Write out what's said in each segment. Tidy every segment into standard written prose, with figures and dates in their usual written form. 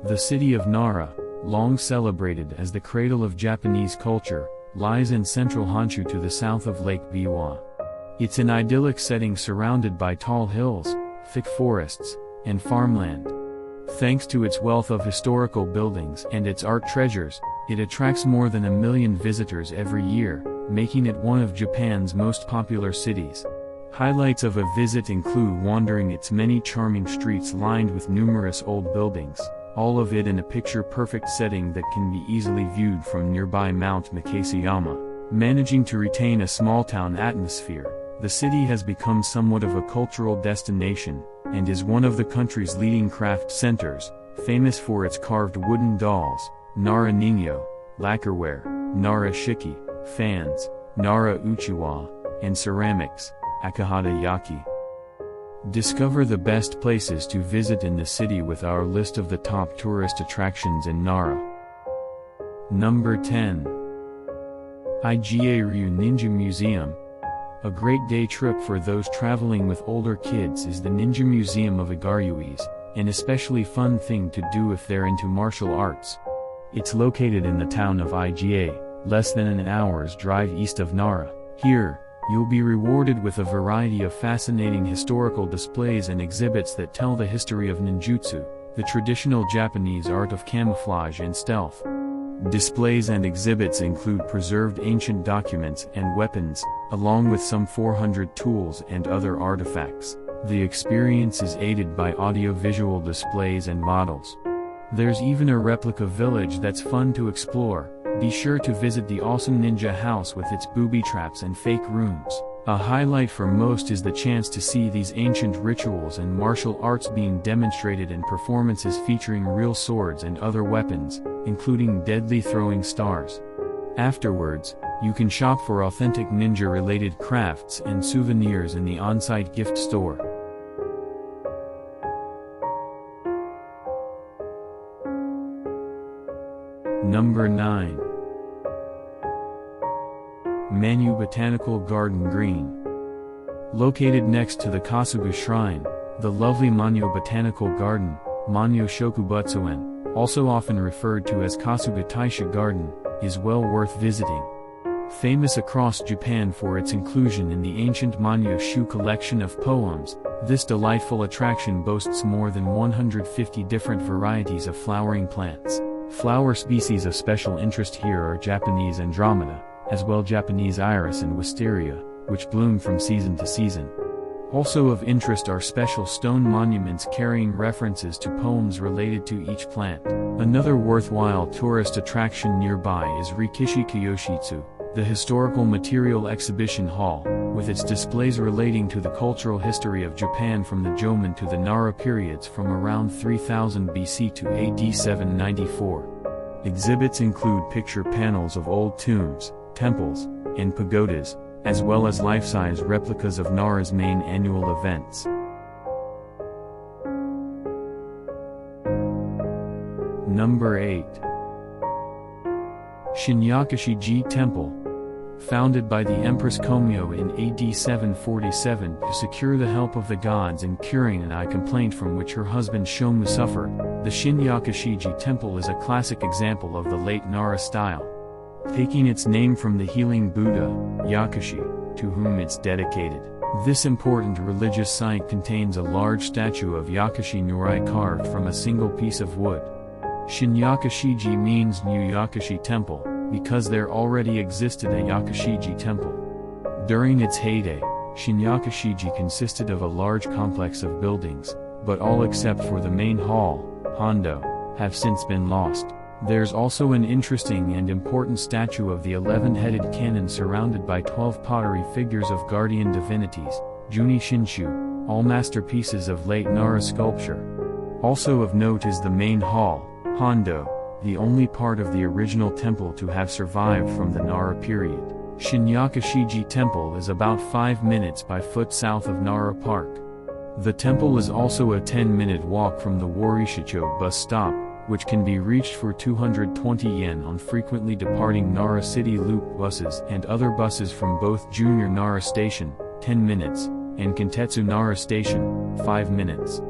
The city of Nara, long celebrated as the cradle of Japanese culture, lies in central Honshu to the south of Lake Biwa. It's an idyllic setting surrounded by tall hills, thick forests, and farmland. Thanks to its wealth of historical buildings and its art treasures, it attracts more than 1 million visitors every year, making it one of Japan's most popular cities. Highlights of a visit include wandering its many charming streets lined with numerous old buildings, all of it in a picture-perfect setting that can be easily viewed from nearby Mount Mikaseyama. Managing to retain a small-town atmosphere, the city has become somewhat of a cultural destination, and is one of the country's leading craft centers, famous for its carved wooden dolls, Nara Ningyo, lacquerware, Nara Shiki, fans, Nara Uchiwa, and ceramics, Akahata Yaki. Discover the best places to visit in the city with our list of the top tourist attractions in Nara. Number 10. Iga Ryū Ninja Museum. A great day trip for those traveling with older kids is the Ninja Museum of Iga Ryū, an especially fun thing to do if they're into martial arts. It's located in the town of Iga, less than an hour's drive east of Nara. Here, you'll be rewarded with a variety of fascinating historical displays and exhibits that tell the history of ninjutsu, the traditional Japanese art of camouflage and stealth. Displays and exhibits include preserved ancient documents and weapons, along with some 400 tools and other artifacts. The experience is aided by audio-visual displays and models. There's even a replica village that's fun to explore. Be sure to visit the awesome ninja house with its booby traps and fake rooms. A highlight for most is the chance to see these ancient rituals and martial arts being demonstrated in performances featuring real swords and other weapons, including deadly throwing stars. Afterwards, you can shop for authentic ninja-related crafts and souvenirs in the on-site gift store. Number 9. Manyou Botanical Garden Green. Located next to the Kasuga Shrine, the lovely Manyou Botanical Garden, Manyou Shokubutsuen, also often referred to as Kasuga Taisha Garden, is well worth visiting. Famous across Japan for its inclusion in the ancient Manyou Shu collection of poems, this delightful attraction boasts more than 150 different varieties of flowering plants. Flower species of special interest here are Japanese Andromeda, as well Japanese iris and wisteria, which bloom from season to season. Also of interest are special stone monuments carrying references to poems related to each plant. Another worthwhile tourist attraction nearby is Rikishi Kyoshitsu, the historical material exhibition hall, with its displays relating to the cultural history of Japan from the Jomon to the Nara periods from around 3000 BC to AD 794. Exhibits include picture panels of old tombs, temples, and pagodas, as well as life-size replicas of Nara's main annual events. Number 8. Shin-Yakushi-ji Temple. Founded by the Empress Komyo in AD 747 to secure the help of the gods in curing an eye complaint from which her husband Shomu suffered, the Shin-Yakushi-ji Temple is a classic example of the late Nara style. Taking its name from the healing Buddha, Yakushi, to whom it's dedicated. This important religious site contains a large statue of Yakushi Nurai carved from a single piece of wood. Shin-Yakushi-ji means New Yakushi Temple, because there already existed a Yakushi-ji Temple. During its heyday, Shin-Yakushi-ji consisted of a large complex of buildings, but all except for the main hall, Hondo, have since been lost. There's also an interesting and important statue of the 11-headed cannon surrounded by 12 pottery figures of guardian divinities, Juni Shinshu, all masterpieces of late Nara sculpture. Also of note is the main hall, Hondo, the only part of the original temple to have survived from the Nara period. Shin-Yakushi-ji Temple is about 5 minutes by foot south of Nara Park. The temple is also a 10-minute walk from the Warishicho bus stop, which can be reached for 220 yen on frequently departing Nara City Loop buses and other buses from both Junior Nara Station, 10 minutes, and Kintetsu Nara Station, 5 minutes.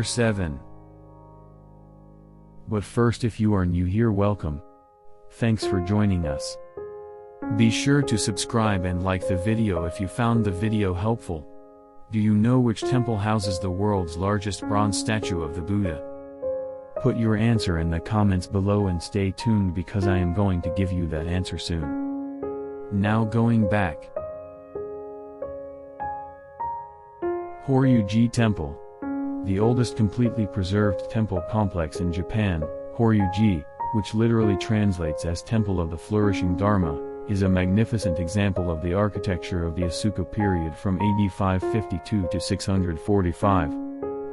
7. But first, if you are new here, welcome. Thanks for joining us. Be sure to subscribe and like the video if you found the video helpful. Do you know which temple houses the world's largest bronze statue of the Buddha? Put your answer in the comments below and stay tuned because I am going to give you that answer soon. Now going back. Hōryū-ji Temple. The oldest completely preserved temple complex in Japan, Hōryū-ji, which literally translates as Temple of the Flourishing Dharma, is a magnificent example of the architecture of the Asuka period from AD 552 to 645.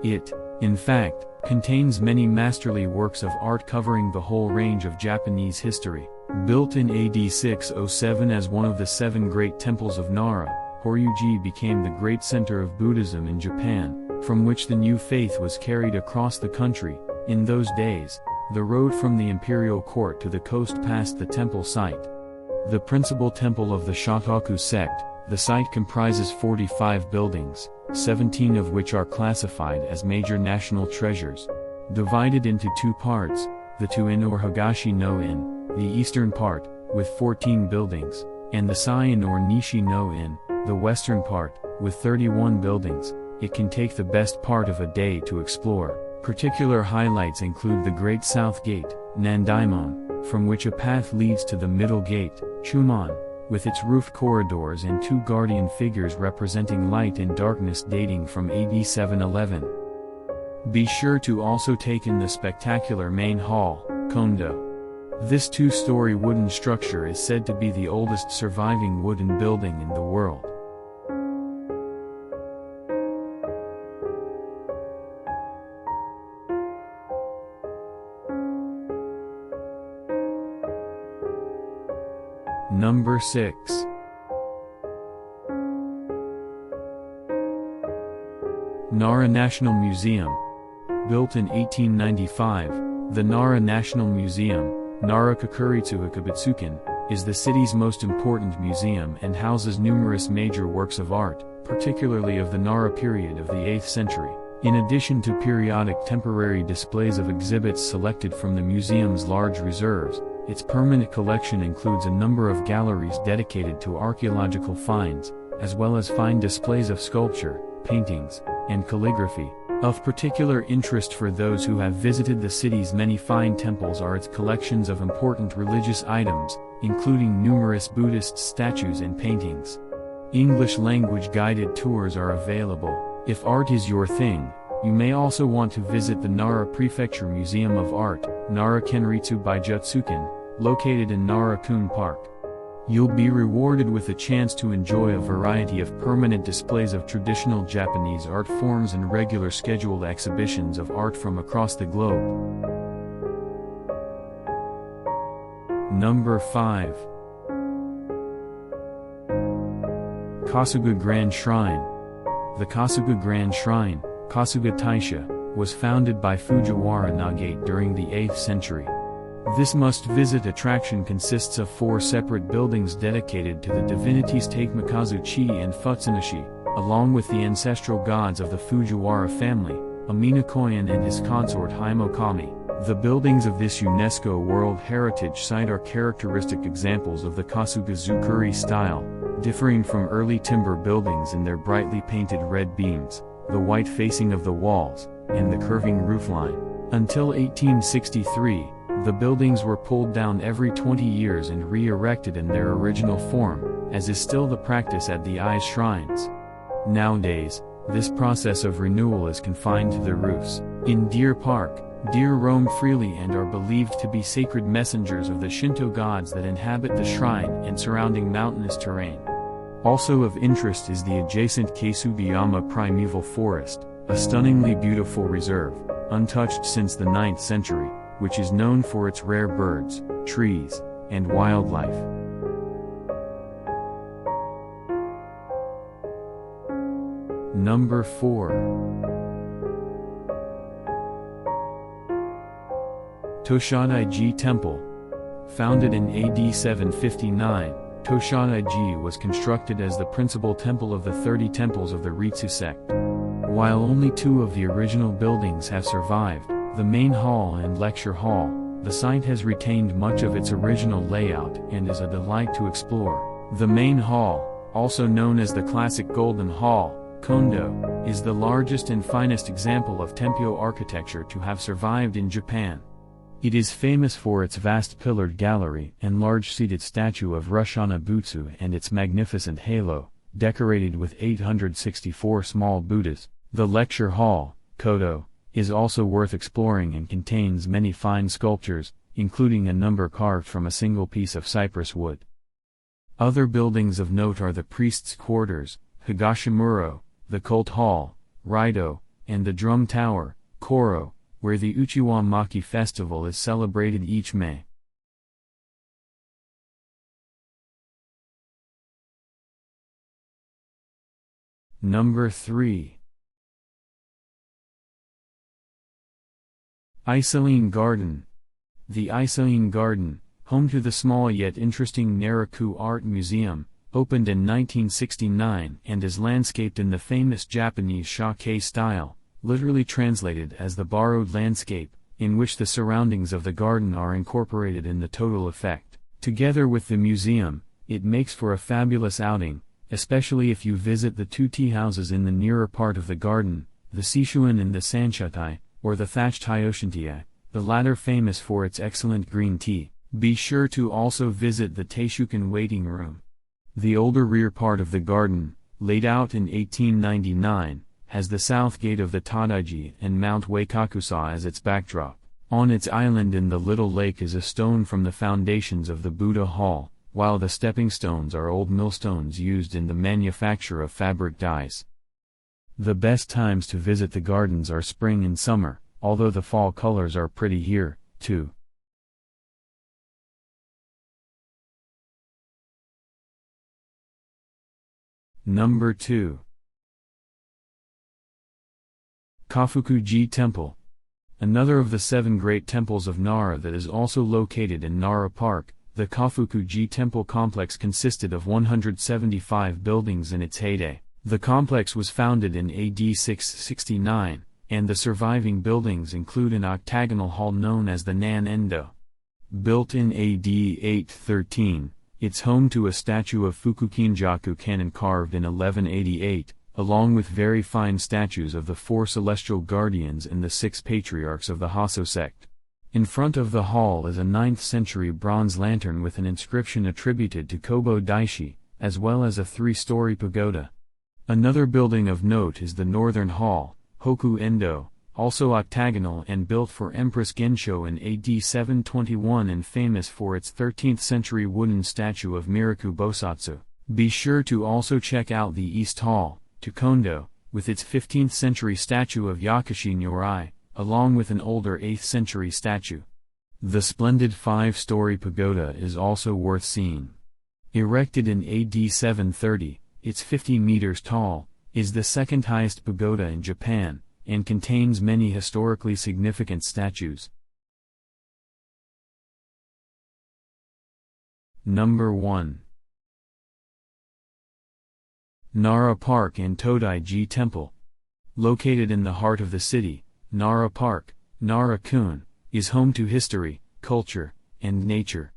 It, in fact, contains many masterly works of art covering the whole range of Japanese history. Built in AD 607 as one of the 7 great temples of Nara, Hōryū-ji became the great center of Buddhism in Japan, from which the new faith was carried across the country. In those days, the road from the imperial court to the coast passed the temple site. The principal temple of the Shotoku sect, the site comprises 45 buildings, 17 of which are classified as major national treasures. Divided into 2 parts, the To-in or Higashi no-in, the eastern part, with 14 buildings, and the Sai-in or Nishi no-in, the western part, with 31 buildings. It can take the best part of a day to explore. Particular highlights include the Great South Gate, Nandaimon, from which a path leads to the Middle Gate, Chumon, with its roofed corridors and 2 guardian figures representing light and darkness dating from AD 711. Be sure to also take in the spectacular main hall, Kondo. This 2-story wooden structure is said to be the oldest surviving wooden building in the world. Number 6. Nara National Museum. Built in 1895, the Nara National Museum, Nara Kakuritsu Hakabutsukan, is the city's most important museum and houses numerous major works of art, particularly of the Nara period of the 8th century. In addition to periodic temporary displays of exhibits selected from the museum's large reserves, its permanent collection includes a number of galleries dedicated to archaeological finds, as well as fine displays of sculpture, paintings, and calligraphy. Of particular interest for those who have visited the city's many fine temples are its collections of important religious items, including numerous Buddhist statues and paintings. English language guided tours are available. If art is your thing, you may also want to visit the Nara Prefecture Museum of Art, Nara Kenritsu Baijutsukan, located in Nara-kun Park. You'll be rewarded with a chance to enjoy a variety of permanent displays of traditional Japanese art forms and regular scheduled exhibitions of art from across the globe. Number 5. Kasuga Grand Shrine. The Kasuga Grand Shrine, Kasuga Taisha, was founded by Fujiwara Nagate during the 8th century. This must-visit attraction consists of 4 separate buildings dedicated to the divinities Takemikazu-chi and Futsunushi, along with the ancestral gods of the Fujiwara family, Aminakoyan and his consort Haimokami. The buildings of this UNESCO World Heritage Site are characteristic examples of the Kasuga Zukuri style, differing from early timber buildings in their brightly painted red beams, the white facing of the walls, and the curving roofline. Until 1863, the buildings were pulled down every 20 years and re-erected in their original form, as is still the practice at the Ise shrines. Nowadays, this process of renewal is confined to the roofs. In Deer Park, deer roam freely and are believed to be sacred messengers of the Shinto gods that inhabit the shrine and surrounding mountainous terrain. Also of interest is the adjacent Kasugiyama Primeval Forest, a stunningly beautiful reserve, untouched since the 9th century, which is known for its rare birds, trees, and wildlife. Number 4. Tōshōdai-ji Temple. Founded in AD 759, Tōshōdai-ji was constructed as the principal temple of the 30 temples of the Ritsu sect. While only two of the original buildings have survived, the main hall and lecture hall, the site has retained much of its original layout and is a delight to explore. The main hall, also known as the classic Golden Hall, Kondo, is the largest and finest example of Tempyo architecture to have survived in Japan. It is famous for its vast pillared gallery and large seated statue of Rushana Butsu and its magnificent halo, decorated with 864 small Buddhas. The lecture hall, Kodo, is also worth exploring and contains many fine sculptures, including a number carved from a single piece of cypress wood. Other buildings of note are the priest's quarters, Higashimuro, the cult hall, Raido, and the drum tower, Koro, where the Uchiwa Maki festival is celebrated each May. Number 3. Isuien Garden. The Isuien Garden, home to the small yet interesting Naraku Art Museum, opened in 1969 and is landscaped in the famous Japanese Shake style, literally translated as the borrowed landscape, in which the surroundings of the garden are incorporated in the total effect. Together with the museum, it makes for a fabulous outing, especially if you visit the two tea houses in the nearer part of the garden, the Seishuin and the Sanshutai, or the thatched Hyoshintai, the latter famous for its excellent green tea. Be sure to also visit the Teishukan waiting room. The older rear part of the garden, laid out in 1899, has the south gate of the Tōdai-ji and Mount Waikakusa as its backdrop. On its island in the little lake is a stone from the foundations of the Buddha Hall, while the stepping stones are old millstones used in the manufacture of fabric dyes. The best times to visit the gardens are spring and summer, although the fall colors are pretty here, too. Number 2. Kofuku-ji Temple. Another of the 7 great temples of Nara that is also located in Nara Park, the Kofuku-ji Temple complex consisted of 175 buildings in its heyday. The complex was founded in AD 669, and the surviving buildings include an octagonal hall known as the Nan-endo. Built in AD 813, it's home to a statue of Fukukinjaku Kannon carved in 1188, along with very fine statues of the 4 celestial guardians and the 6 patriarchs of the Hasso sect. In front of the hall is a 9th century bronze lantern with an inscription attributed to Kobo Daishi, as well as a 3-story pagoda. Another building of note is the Northern Hall, Hoku-endo, also octagonal and built for Empress Gensho in AD 721 and famous for its 13th century wooden statue of Miraku Bosatsu. Be sure to also check out the East Hall, Tukondo, with its 15th century statue of Yakushi Nyorai, along with an older 8th century statue. The splendid 5-story pagoda is also worth seeing. Erected in AD 730, it's 50 meters tall, is the second highest pagoda in Japan, and contains many historically significant statues. Number 1. Nara Park and Tōdai-ji Temple. Located in the heart of the city, Nara Park, Nara-kun, is home to history, culture, and nature.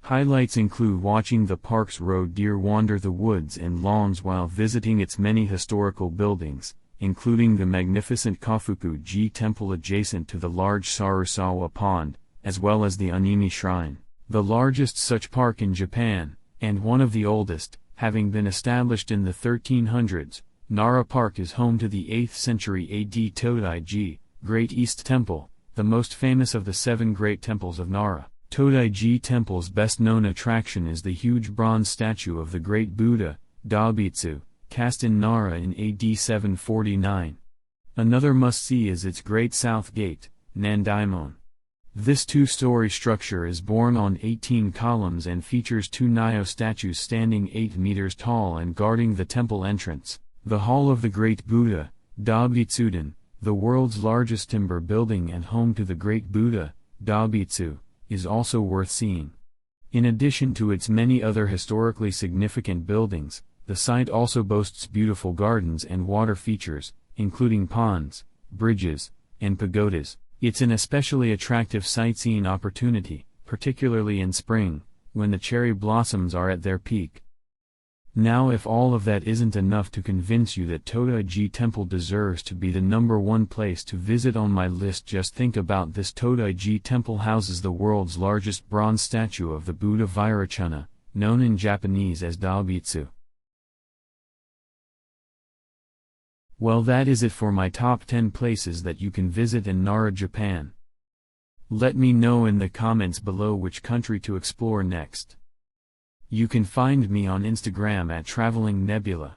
Highlights include watching the park's roe deer wander the woods and lawns while visiting its many historical buildings, including the magnificent Kofuku-ji Temple adjacent to the large Sarusawa Pond, as well as the Onimi Shrine, the largest such park in Japan, and one of the oldest, having been established in the 1300s. Nara Park is home to the 8th century AD Tōdai-ji, Great East Temple, the most famous of the 7 great temples of Nara. Tōdai-ji Temple's best-known attraction is the huge bronze statue of the great Buddha, Dabitsu, cast in Nara in AD 749. Another must-see is its great south gate, Nandaimon. This 2-story structure is borne on 18 columns and features 2 Nyo statues standing 8 meters tall and guarding the temple entrance. The Hall of the Great Buddha, Dabitsuden, the world's largest timber building and home to the great Buddha, Dabitsu, is also worth seeing. In addition to its many other historically significant buildings, the site also boasts beautiful gardens and water features, including ponds, bridges, and pagodas. It's an especially attractive sightseeing opportunity, particularly in spring, when the cherry blossoms are at their peak. Now, if all of that isn't enough to convince you that Tōdai-ji Temple deserves to be the #1 place to visit on my list, just think about this. Tōdai-ji Temple houses the world's largest bronze statue of the Buddha Vairocana, known in Japanese as Daibutsu. Well, that is it for my top 10 places that you can visit in Nara, Japan. Let me know in the comments below which country to explore next. You can find me on Instagram at Traveling Nebula.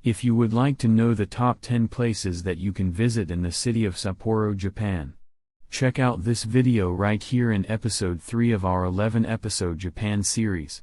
If you would like to know the top 10 places that you can visit in the city of Sapporo, Japan, check out this video right here in episode 3 of our 11-episode Japan series.